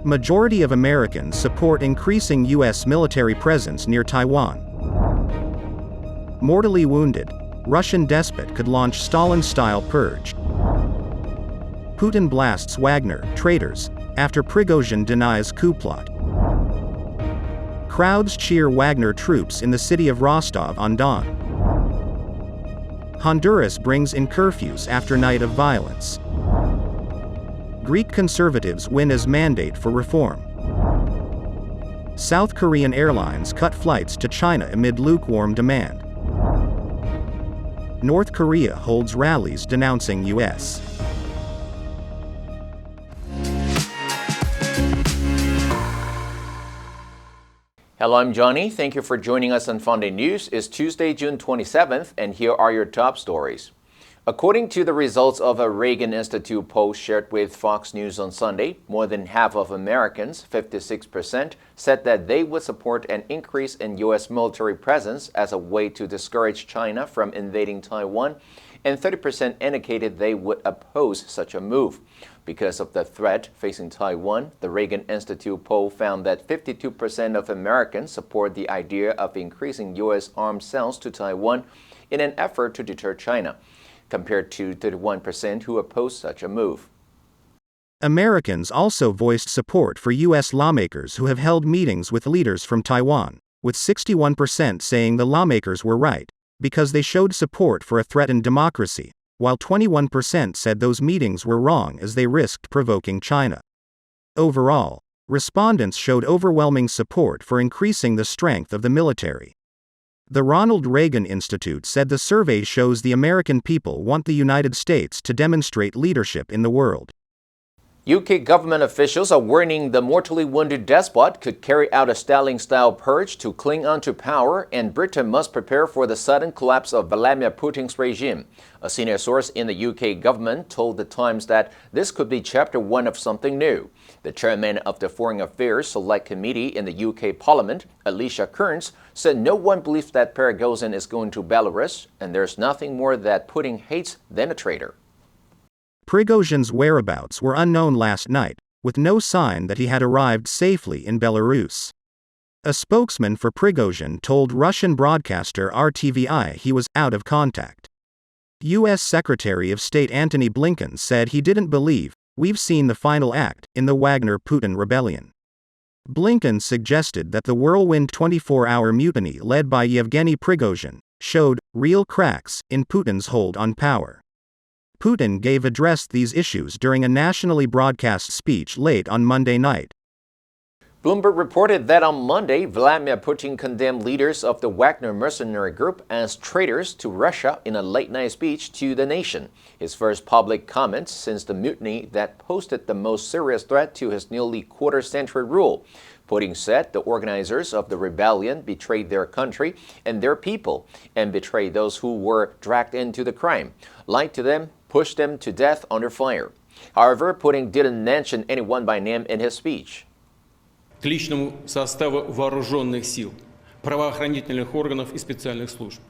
Majority of Americans support increasing U.S. military presence near Taiwan. Mortally wounded, Russian despot could launch Stalin-style purge. Putin blasts Wagner, traitors, after Prigozhin denies coup plot. Crowds cheer Wagner troops in the city of Rostov-on-Don. Honduras brings in curfews after night of violence. Greek conservatives win as mandate for reform. South Korean airlines cut flights to China amid lukewarm demand. North Korea holds rallies denouncing U.S. Hello, I'm Johnny. Thank you for joining us on Funday News. It's Tuesday, June 27th, and here are your top stories. According to the results of a Reagan Institute poll shared with Fox News on Sunday, more than half of Americans, 56%, said that they would support an increase in U.S. military presence as a way to discourage China from invading Taiwan, and 30% indicated they would oppose such a move. Because of the threat facing Taiwan, the Reagan Institute poll found that 52% of Americans support the idea of increasing U.S. arms sales to Taiwan in an effort to deter China, compared to 31% who oppose such a move. Americans also voiced support for U.S. lawmakers who have held meetings with leaders from Taiwan, with 61% saying the lawmakers were right, because they showed support for a threatened democracy, while 21% said those meetings were wrong as they risked provoking China. Overall, respondents showed overwhelming support for increasing the strength of the military. The Ronald Reagan Institute said the survey shows the American people want the United States to demonstrate leadership in the world. UK government officials are warning the mortally wounded despot could carry out a Stalin-style purge to cling on to power, and Britain must prepare for the sudden collapse of Vladimir Putin's regime. A senior source in the UK government told The Times that this could be chapter 1 of something new. The chairman of the Foreign Affairs Select Committee in the UK Parliament, Alicia Kearns, said no one believes that Prigozhin is going to Belarus, and there's nothing more that Putin hates than a traitor. Prigozhin's whereabouts were unknown last night, with no sign that he had arrived safely in Belarus. A spokesman for Prigozhin told Russian broadcaster RTVI he was out of contact. U.S. Secretary of State Antony Blinken said he didn't believe, "We've seen the final act," in the Wagner-Putin rebellion. Blinken suggested that the whirlwind 24-hour mutiny led by Yevgeny Prigozhin showed real cracks in Putin's hold on power. Putin addressed these issues during a nationally broadcast speech late on Monday night. Bloomberg reported that on Monday, Vladimir Putin condemned leaders of the Wagner mercenary group as traitors to Russia in a late-night speech to the nation, his first public comment since the mutiny that posed the most serious threat to his nearly quarter-century rule. Putin said the organizers of the rebellion betrayed their country and their people, and betrayed those who were dragged into the crime, lied to them, pushed them to death under fire. However, Putin didn't mention anyone by name in his speech. К личному составу вооруженных сил, правоохранительных органов и специальных служб.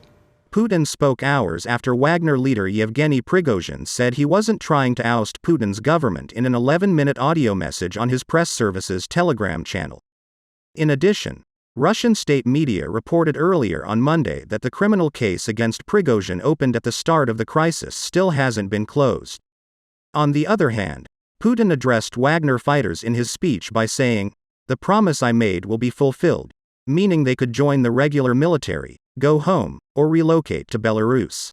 Putin spoke hours after Wagner leader Yevgeny Prigozhin said he wasn't trying to oust Putin's government in an 11-minute audio message on his press service's Telegram channel. In addition, Russian state media reported earlier on Monday that the criminal case against Prigozhin opened at the start of the crisis still hasn't been closed. On the other hand, Putin addressed Wagner fighters in his speech by saying, "The promise I made will be fulfilled," meaning they could join the regular military, go home, or relocate to Belarus.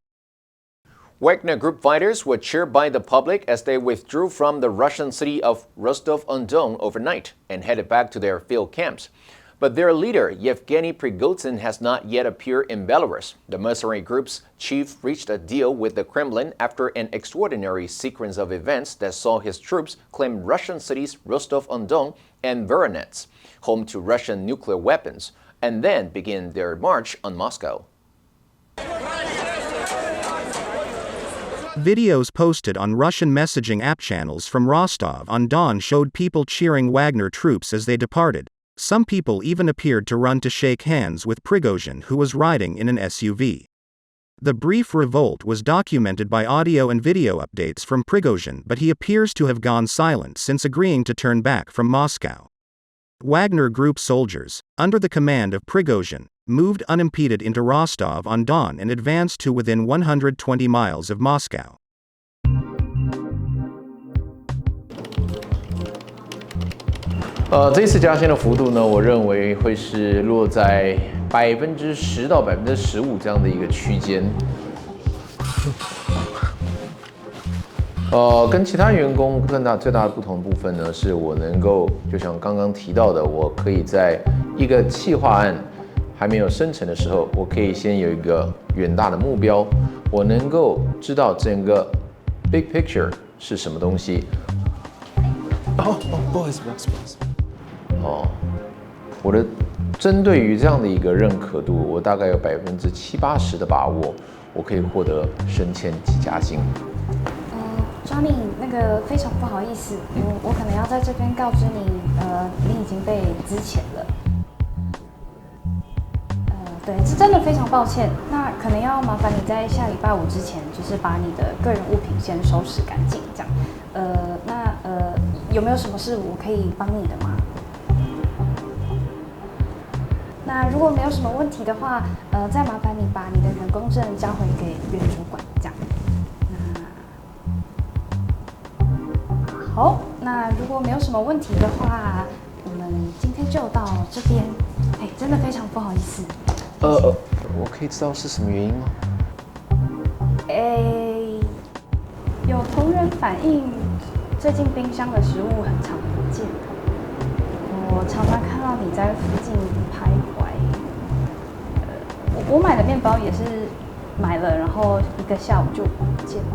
Wagner Group fighters were cheered by the public as they withdrew from the Russian city of Rostov-on-Don overnight and headed back to their field camps. But their leader, Yevgeny Prigozhin, has not yet appeared in Belarus. The mercenary group's chief reached a deal with the Kremlin after an extraordinary sequence of events that saw his troops claim Russian cities Rostov-on-Don and Voronezh, home to Russian nuclear weapons, and then begin their march on Moscow. Videos posted on Russian messaging app channels from Rostov-on-Don showed people cheering Wagner troops as they departed. Some people even appeared to run to shake hands with Prigozhin, who was riding in an SUV. The brief revolt was documented by audio and video updates from Prigozhin, but he appears to have gone silent since agreeing to turn back from Moscow. Wagner Group soldiers, under the command of Prigozhin, moved unimpeded into Rostov-on-Don and advanced to within 120 miles of Moscow. 这次加薪的幅度呢，我认为会是落在10%到15%这样的一个区间。跟其他员工最大的不同部分呢，是我能够就像刚刚提到的，我可以在一个企划案还没有生成的时候，我可以先有一个远大的目标，我能够知道整个 big picture 是什么东西。不好意思。我的针对于这样的一个认可度，我大概有70-80%的把握，我可以获得升迁及加薪。Johnny， 那个非常不好意思，我可能要在这边告知你，你已经被资遣了。对，是真的非常抱歉。那可能要麻烦你在下礼拜5之前，就是把你的个人物品先收拾干净，这样。有没有什么事我可以帮你的吗？那如果没有什么问题的话，再麻烦你把你的员工证交回给原主管，这样。好，那如果没有什么问题的话，我们今天就到这边。真的非常不好意思。我可以知道是什么原因吗？有同仁反映，最近冰箱的食物很常不见，我常常看到你在附近徘徊。我买的面包也是买了，然后一个下午就不见了。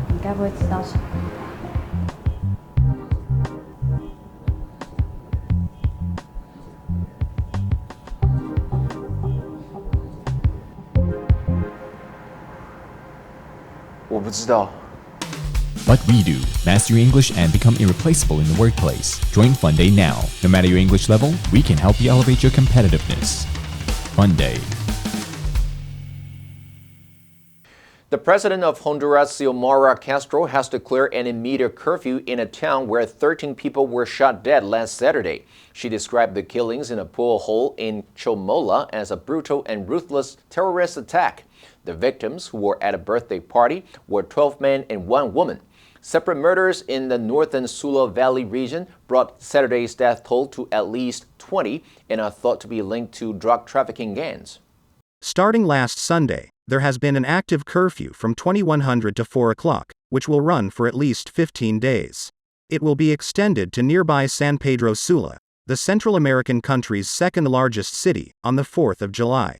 你该不会知道什么？我不知道。What we do, master your English and become irreplaceable in the workplace. Join Funday now. No matter your English level, we can help you elevate your competitiveness. Funday. The president of Honduras, Xiomara Castro, has declared an immediate curfew in a town where 13 people were shot dead last Saturday. She described the killings in a pool hole in Chomola as a brutal and ruthless terrorist attack. The victims, who were at a birthday party, were 12 men and 1 woman. Separate murders in the northern Sula Valley region brought Saturday's death toll to at least 20 and are thought to be linked to drug trafficking gangs. Starting last Sunday, there has been an active curfew from 2100 to 4 o'clock, which will run for at least 15 days. It will be extended to nearby San Pedro Sula, the Central American country's second-largest city, on the 4th of July.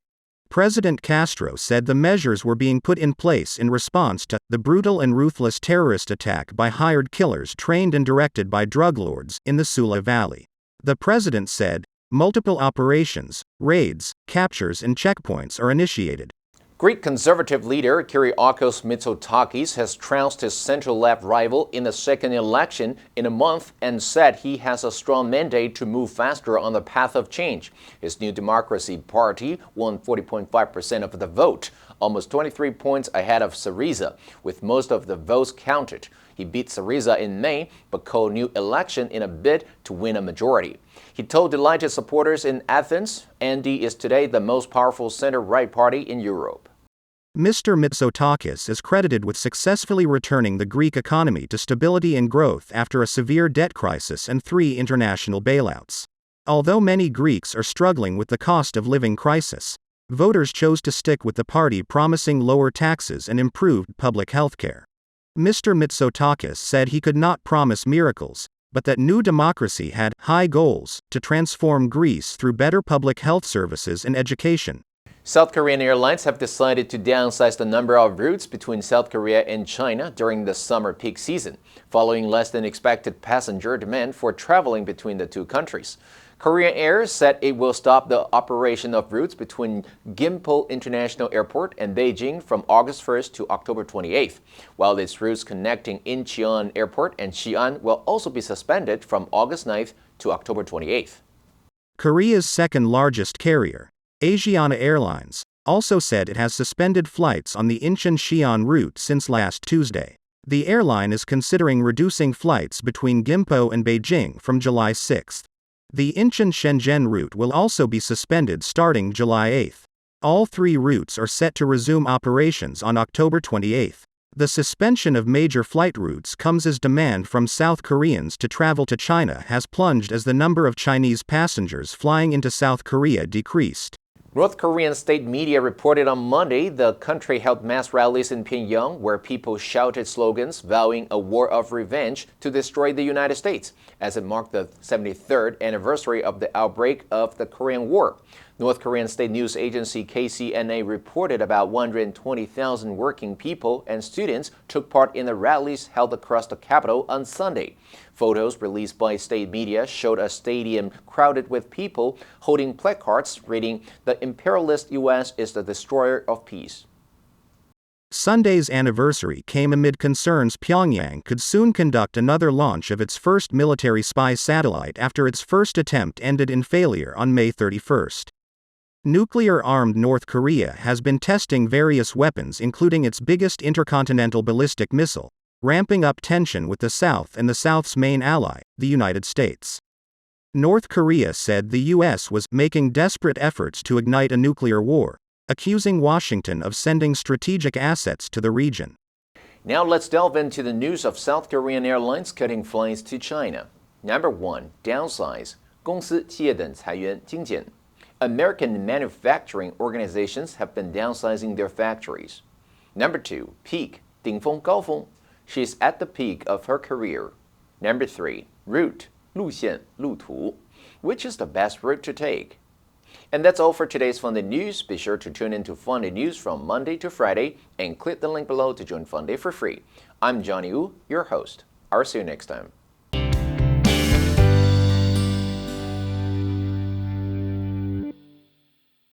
President Castro said the measures were being put in place in response to the brutal and ruthless terrorist attack by hired killers trained and directed by drug lords in the Sula Valley. The president said, multiple operations, raids, captures and checkpoints are initiated. Greek conservative leader Kyriakos Mitsotakis has trounced his centre-left rival in the second election in a month and said he has a strong mandate to move faster on the path of change. His New Democracy Party won 40.5% of the vote, almost 23 points ahead of Syriza, with most of the votes counted. He beat Syriza in May, but called new election in a bid to win a majority. He told delighted supporters in Athens, ND is today the most powerful center-right party in Europe. Mr. Mitsotakis is credited with successfully returning the Greek economy to stability and growth after a severe debt crisis and 3 international bailouts. Although many Greeks are struggling with the cost of living crisis, voters chose to stick with the party promising lower taxes and improved public health care. Mr. Mitsotakis said he could not promise miracles, but that New Democracy had high goals to transform Greece through better public health services and education. South Korean airlines have decided to downsize the number of routes between South Korea and China during the summer peak season, following less than expected passenger demand for traveling between the two countries. Korean Air said it will stop the operation of routes between Gimpo International Airport and Beijing from August 1st to October 28th, while its routes connecting Incheon Airport and Xi'an will also be suspended from August 9th to October 28th. Korea's second largest carrier, Asiana Airlines, also said it has suspended flights on the Incheon-Xi'an route since last Tuesday. The airline is considering reducing flights between Gimpo and Beijing from July 6. The Incheon-Shenzhen route will also be suspended starting July 8. All three routes are set to resume operations on October 28. The suspension of major flight routes comes as demand from South Koreans to travel to China has plunged as the number of Chinese passengers flying into South Korea decreased. North Korean state media reported on Monday the country held mass rallies in Pyongyang where people shouted slogans vowing a war of revenge to destroy the United States as it marked the 73rd anniversary of the outbreak of the Korean War. North Korean state news agency KCNA reported about 120,000 working people and students took part in the rallies held across the capital on Sunday. Photos released by state media showed a stadium crowded with people holding placards reading, "The imperialist U.S. is the destroyer of peace." Sunday's anniversary came amid concerns Pyongyang could soon conduct another launch of its first military spy satellite after its first attempt ended in failure on May 31. Nuclear-armed North Korea has been testing various weapons including its biggest intercontinental ballistic missile, ramping up tension with the South and the South's main ally, the United States. North Korea said the U.S. was making desperate efforts to ignite a nuclear war, accusing Washington of sending strategic assets to the region. Now let's delve into the news of South Korean airlines cutting flights to China. Number 1. Downsize. 公司企业等裁员精简. American manufacturing organizations have been downsizing their factories. Number 2. Peak. 顶峰高峰. She's at the peak of her career. Number 3. Route. 路线路途. Which is the best route to take? And that's all for today's Funday News. Be sure to tune in to Funday News from Monday to Friday and click the link below to join Funday for free. I'm Johnny Wu, your host. I'll see you next time.